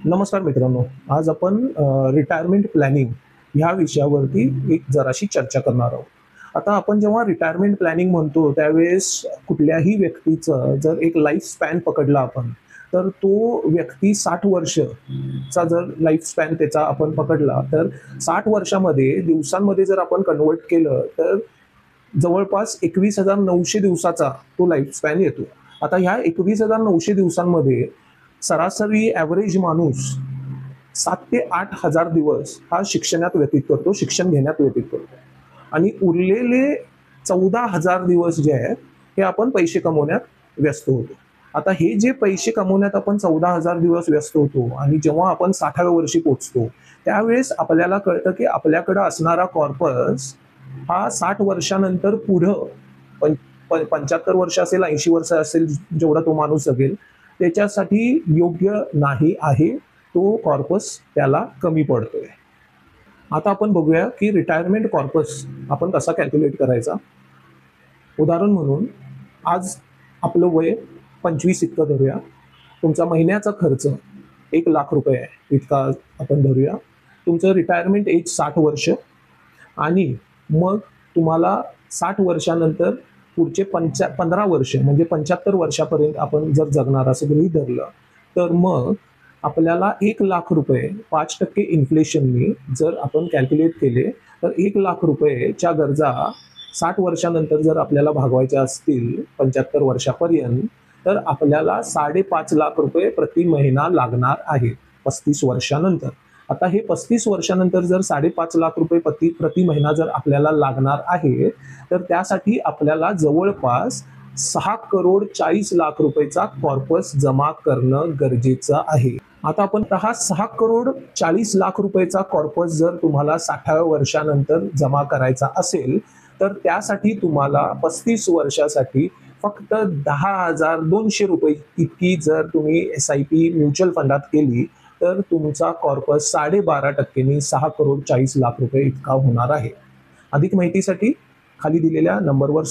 नमस्कार मित्रांनो. आज आपण रिटायरमेंट प्लॅनिंग ह्या विषयावरती एक जराशी चर्चा करणार आहोत. आता आपण जेव्हा रिटायरमेंट प्लॅनिंग म्हणतो त्यावेळेस कुठल्याही व्यक्तीचं जर एक लाईफ स्पॅन पकडला आपण, तर तो व्यक्ती 60 वर्षचा जर लाईफ स्पॅन त्याचा आपण पकडला, तर 60 वर्षामध्ये दिवसांमध्ये जर आपण कन्व्हर्ट केलं, तर जवळपास 21,900 दिवसाचा तो लाईफ स्पॅन येतो. आता ह्या 21,900 दिवसांमध्ये सरासरी ॲव्हरेज माणूस 7 ते 8,000 दिवस हा शिक्षणात व्यतीत करतो, शिक्षण घेण्यात व्यतीत करतो. आणि उरलेले 14,000 दिवस जे आहेत, हे आपण पैसे कमवण्यात व्यस्त होतो. आता हे जे पैसे कमवण्यात आपण 14,000 दिवस व्यस्त होतो आणि जेव्हा आपण 60व्या वर्षी पोहोचतो, त्यावेळेस आपल्याला कळतं की आपल्याकडं असणारा कॉर्पस हा 60 वर्षानंतर पुढं 75 वर्ष असेल, 80 वर्ष असेल, जेवढा तो माणूस जगेल, त्याच्यासाठी योग्य नाही आहे. तो कॉर्पस त्याला कमी पडतोय. आता आपण बघूया की रिटायरमेंट कॉर्पस आपण कसा कॅल्क्युलेट करायचा. उदाहरण म्हणून आज आपलं वय 25 इतकं धरूया. तुमचा महिन्याचा खर्च 1,00,000 रुपये आहे इतका आपण धरूया. तुमचं रिटायरमेंट एज 60 वर्ष आणि मग तुम्हाला 60 वर्षानंतर पुढचे 15 वर्ष म्हणजे 75 वर्षापर्यंत आपण जर जगणार असं गृहीत धरलं, तर मग आपल्याला 1,00,000 रुपये 5% इन्फ्लेशननी जर आपण कॅल्क्युलेट केले, तर 1,00,000 रुपयेच्या गरजा 60 वर्षानंतर जर आपल्याला भागवायच्या असतील 75 वर्षापर्यंत, तर आपल्याला 5,50,000 रुपये प्रति महिना लागणार आहे 35 वर्षानंतर. आता हे 35 वर्षानंतर जर 5,50,000 रुपये प्रति महिना जर आपल्याला लागणार आहे, तर त्यासाठी आपल्याला जवळपास 6,40,00,000 रुपयेचा कॉर्पस जमा करणं गरजेचं आहे. आता आपण हा 6,40,00,000 रुपयेचा कॉर्पस जर तुम्हाला 60व्या वर्षानंतर जमा करायचा असेल, तर त्यासाठी तुम्हाला 35 वर्षासाठी फक्त 10,200 रुपये इतकी जर तुम्ही SIP म्युच्युअल फंडात केली, तर तुमचा कॉर्पस 12.5%नी 6,40,00,000 रुपये इतका होणार आहे. अधिक माहितीसाठी खाली दिलेल्या नंबरवर